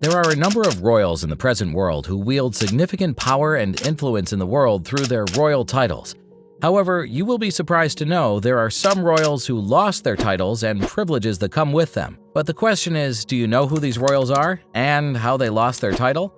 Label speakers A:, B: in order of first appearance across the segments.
A: There are a number of royals in the present world who wield significant power and influence in the world through their royal titles. However, you will be surprised to know there are some royals who lost their titles and privileges that come with them. But the question is, do you know who these royals are and how they lost their title?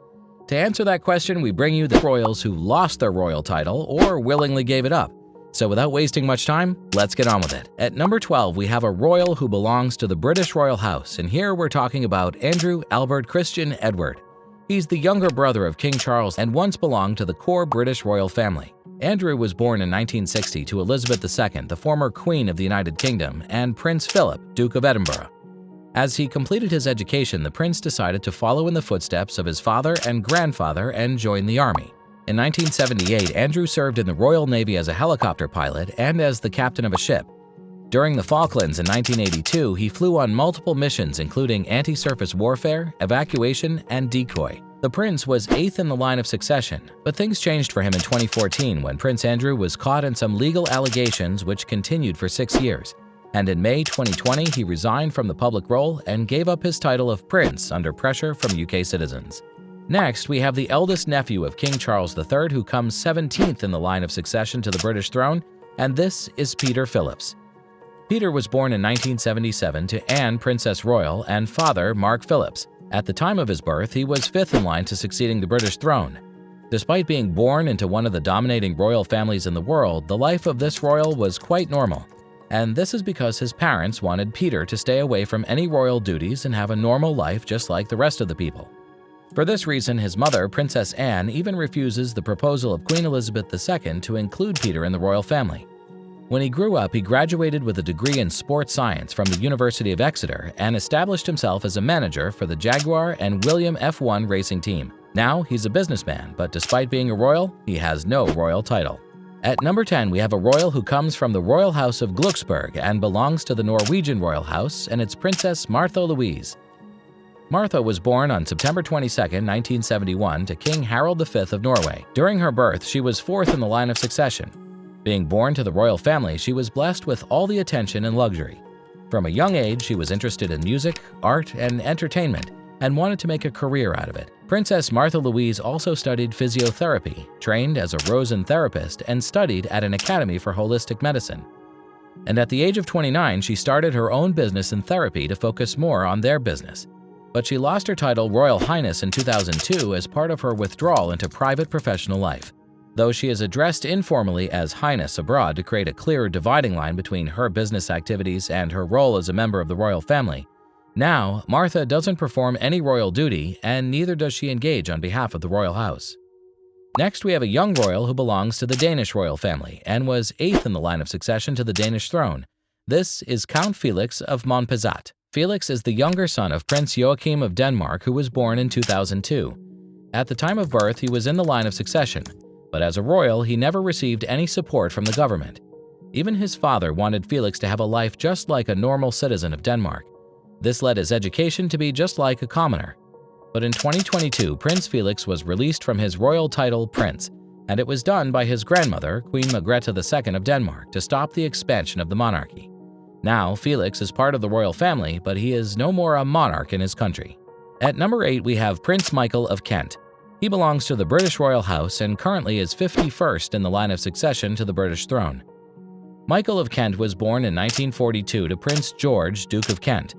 A: To answer that question, we bring you the royals who lost their royal title or willingly gave it up. So without wasting much time, let's get on with it. At number 12, we have a royal who belongs to the British royal house, and here we're talking about Andrew Albert Christian Edward. He's the younger brother of King Charles and once belonged to the core British royal family. Andrew was born in 1960 to Elizabeth II, the former Queen of the United Kingdom, and Prince Philip, Duke of Edinburgh. As he completed his education, the prince decided to follow in the footsteps of his father and grandfather and join the army. In 1978, Andrew served in the Royal Navy as a helicopter pilot and as the captain of a ship. During the Falklands in 1982, he flew on multiple missions including anti-surface warfare, evacuation, and decoy. The prince was 8th in the line of succession, but things changed for him in 2014 when Prince Andrew was caught in some legal allegations which continued for 6 years. And in May 2020, he resigned from the public role and gave up his title of prince under pressure from UK citizens. Next, we have the eldest nephew of King Charles III who comes 17th in the line of succession to the British throne, and this is Peter Phillips. Peter was born in 1977 to Anne, Princess Royal, and father, Mark Phillips. At the time of his birth, he was 5th in line to succeeding the British throne. Despite being born into one of the dominating royal families in the world, the life of this royal was quite normal. And this is because his parents wanted Peter to stay away from any royal duties and have a normal life just like the rest of the people. For this reason, his mother, Princess Anne, even refuses the proposal of Queen Elizabeth II to include Peter in the royal family. When he grew up, he graduated with a degree in sports science from the University of Exeter and established himself as a manager for the Jaguar and William F1 racing team. Now, he's a businessman, but despite being a royal, he has no royal title. At number 10, we have a royal who comes from the Royal House of Glucksburg and belongs to the Norwegian royal house, and it's Princess Martha Louise. Martha was born on September 22, 1971 to King Harald V of Norway. During her birth, she was 4th in the line of succession. Being born to the royal family, she was blessed with all the attention and luxury. From a young age, she was interested in music, art, and entertainment, and wanted to make a career out of it. Princess Martha Louise also studied physiotherapy, trained as a Rosen therapist, and studied at an academy for holistic medicine. And at the age of 29, she started her own business in therapy to focus more on their business. But she lost her title Royal Highness in 2002 as part of her withdrawal into private professional life. Though she is addressed informally as Highness abroad to create a clearer dividing line between her business activities and her role as a member of the royal family, now Martha doesn't perform any royal duty and neither does she engage on behalf of the royal house. Next, we have a young royal who belongs to the Danish royal family and was 8th in the line of succession to the Danish throne. This is Count Felix of Monpezat. Felix is the younger son of Prince Joachim of Denmark, who was born in 2002. At the time of birth, he was in the line of succession, but as a royal, he never received any support from the government. Even his father wanted Felix to have a life just like a normal citizen of Denmark. This led his education to be just like a commoner. But in 2022, Prince Felix was released from his royal title Prince, and it was done by his grandmother, Queen Margrethe II of Denmark, to stop the expansion of the monarchy. Now, Felix is part of the royal family, but he is no more a monarch in his country. At number 8, we have Prince Michael of Kent. He belongs to the British royal house and currently is 51st in the line of succession to the British throne. Michael of Kent was born in 1942 to Prince George, Duke of Kent.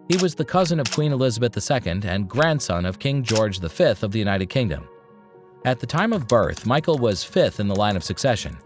A: He was the cousin of Queen Elizabeth II and grandson of King George V of the United Kingdom. At the time of birth, Michael was 5th in the line of succession.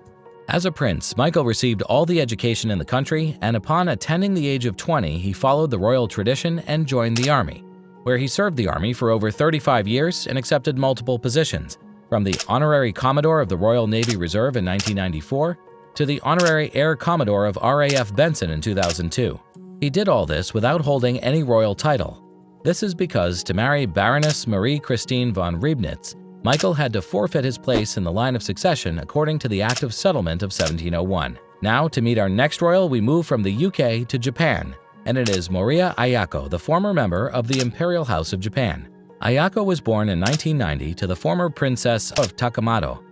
A: As a prince, Michael received all the education in the country, and upon attaining the age of 20, he followed the royal tradition and joined the army, where he served the army for over 35 years and accepted multiple positions, from the Honorary Commodore of the Royal Navy Reserve in 1994 to the Honorary Air Commodore of RAF Benson in 2002. He did all this without holding any royal title. This is because to marry Baroness Marie Christine von Reibnitz, Michael had to forfeit his place in the line of succession according to the Act of Settlement of 1701. Now, to meet our next royal, we move from the UK to Japan, and it is Moriya Ayako, the former member of the Imperial House of Japan. Ayako was born in 1990 to the former Princess of Takamado.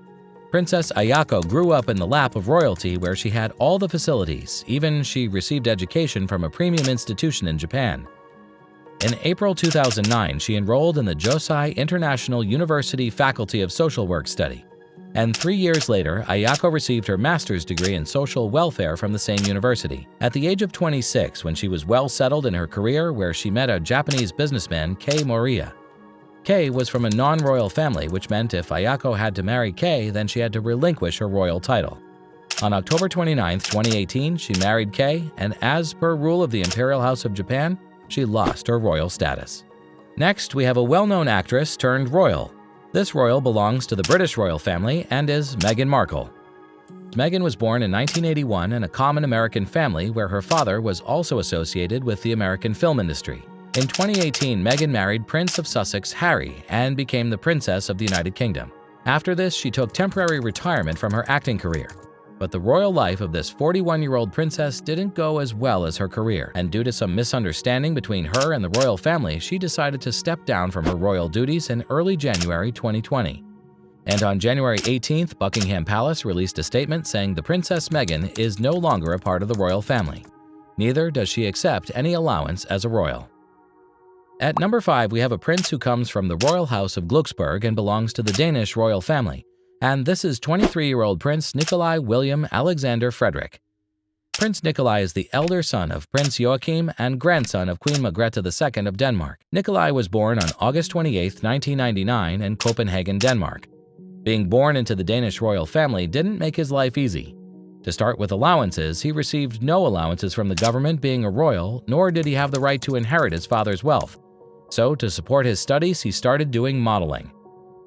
A: Princess Ayako grew up in the lap of royalty where she had all the facilities, even she received education from a premium institution in Japan. In April 2009, she enrolled in the Josai International University Faculty of Social Work Study. And 3 years later, Ayako received her master's degree in social welfare from the same university. At the age of 26, when she was well settled in her career, where she met a Japanese businessman, Ayako Moriya. Kei was from a non-royal family, which meant if Ayako had to marry Kei, then she had to relinquish her royal title. On October 29, 2018, she married Kei, and as per rule of the Imperial House of Japan, she lost her royal status. Next, we have a well-known actress turned royal. This royal belongs to the British royal family and is Meghan Markle. Meghan was born in 1981 in a common American family where her father was also associated with the American film industry. In 2018, Meghan married Prince of Sussex Harry and became the Princess of the United Kingdom. After this, she took temporary retirement from her acting career. But the royal life of this 41-year-old princess didn't go as well as her career, and due to some misunderstanding between her and the royal family, she decided to step down from her royal duties in early January 2020. And on January 18th, Buckingham Palace released a statement saying the Princess Meghan is no longer a part of the royal family. Neither does she accept any allowance as a royal. At number 5, we have a prince who comes from the royal house of Glucksburg and belongs to the Danish royal family. And this is 23-year-old Prince Nikolai William Alexander Frederick. Prince Nikolai is the elder son of Prince Joachim and grandson of Queen Margrethe II of Denmark. Nikolai was born on August 28, 1999 in Copenhagen, Denmark. Being born into the Danish royal family didn't make his life easy. To start with allowances, he received no allowances from the government being a royal, nor did he have the right to inherit his father's wealth. So, to support his studies, he started doing modeling.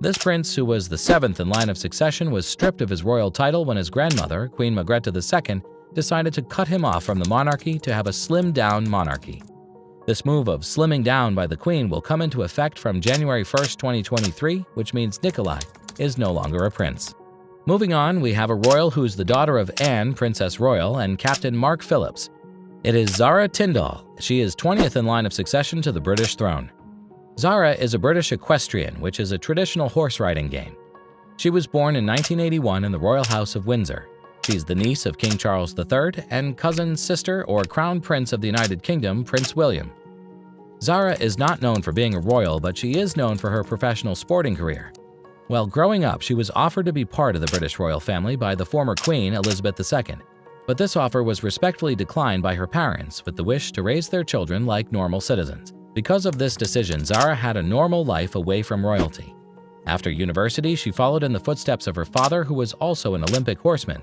A: This prince, who was the 7th in line of succession, was stripped of his royal title when his grandmother, Queen Margrethe II, decided to cut him off from the monarchy to have a slimmed-down monarchy. This move of slimming down by the Queen will come into effect from January 1, 2023, which means Nikolai is no longer a prince. Moving on, we have a royal who's the daughter of Anne, Princess Royal, and Captain Mark Phillips. It is Zara Tindall. She is 20th in line of succession to the British throne. Zara is a British equestrian, which is a traditional horse riding game. She was born in 1981 in the Royal House of Windsor. She's the niece of King Charles III and cousin, sister, or Crown Prince of the United Kingdom, Prince William. Zara is not known for being a royal, but she is known for her professional sporting career. While growing up, she was offered to be part of the British royal family by the former Queen, Elizabeth II. But this offer was respectfully declined by her parents with the wish to raise their children like normal citizens. Because of this decision, Zara had a normal life away from royalty. After university, she followed in the footsteps of her father, who was also an Olympic horseman.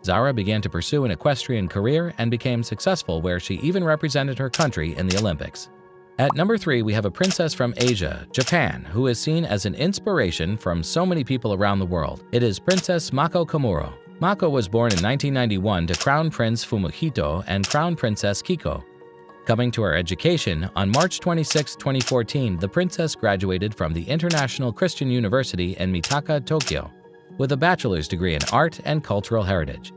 A: Zara began to pursue an equestrian career and became successful, where she even represented her country in the Olympics. At number 3, we have a princess from Asia, Japan, who is seen as an inspiration from so many people around the world. It is Princess Mako Komuro. Mako was born in 1991 to Crown Prince Fumihito and Crown Princess Kiko. Coming to her education, on March 26, 2014, the princess graduated from the International Christian University in Mitaka, Tokyo, with a bachelor's degree in art and cultural heritage.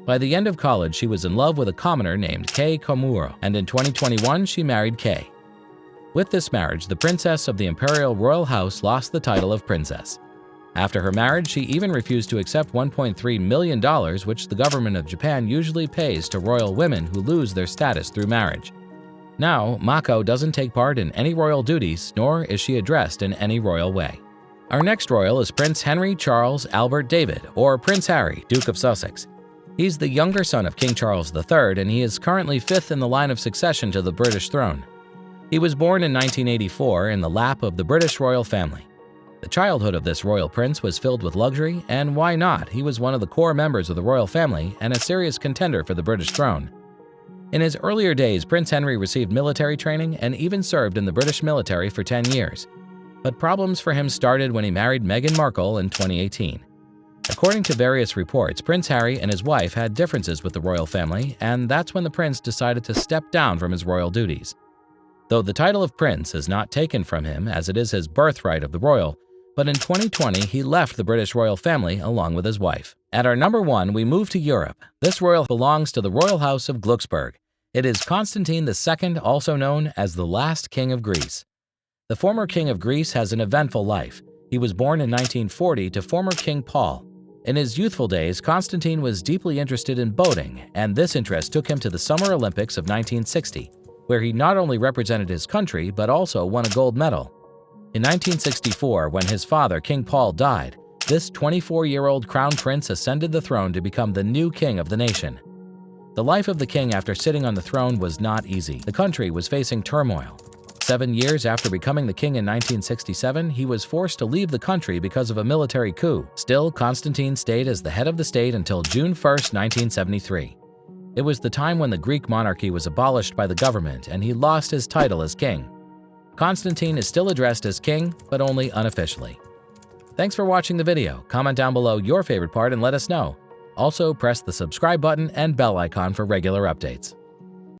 A: By the end of college, she was in love with a commoner named Kei Komuro, and in 2021, she married Kei. With this marriage, the princess of the Imperial Royal House lost the title of princess. After her marriage, she even refused to accept $1.3 million, which the government of Japan usually pays to royal women who lose their status through marriage. Now, Mako doesn't take part in any royal duties, nor is she addressed in any royal way. Our next royal is Prince Henry Charles Albert David, or Prince Harry, Duke of Sussex. He's the younger son of King Charles III, and he is currently 5th in the line of succession to the British throne. He was born in 1984 in the lap of the British royal family. The childhood of this royal prince was filled with luxury, and why not? He was one of the core members of the royal family and a serious contender for the British throne. In his earlier days, Prince Henry received military training and even served in the British military for 10 years. But problems for him started when he married Meghan Markle in 2018. According to various reports, Prince Harry and his wife had differences with the royal family, and that's when the prince decided to step down from his royal duties. Though the title of prince is not taken from him, as it is his birthright of the royal, but in 2020, he left the British royal family along with his wife. At our number 1, we move to Europe. This royal belongs to the Royal House of Glucksburg. It is Constantine II, also known as the last king of Greece. The former king of Greece has an eventful life. He was born in 1940 to former King Paul. In his youthful days, Constantine was deeply interested in boating, and this interest took him to the Summer Olympics of 1960. where he not only represented his country but also won a gold medal. In 1964, when his father, King Paul, died, this 24-year-old crown prince ascended the throne to become the new king of the nation. The life of the king after sitting on the throne was not easy. The country was facing turmoil. 7 years after becoming the king in 1967, he was forced to leave the country because of a military coup. Still, Constantine stayed as the head of the state until June 1, 1973. It was the time when the Greek monarchy was abolished by the government and he lost his title as king. Constantine is still addressed as king, but only unofficially. Thanks for watching the video. Comment down below your favorite part and let us know. Also, press the subscribe button and bell icon for regular updates.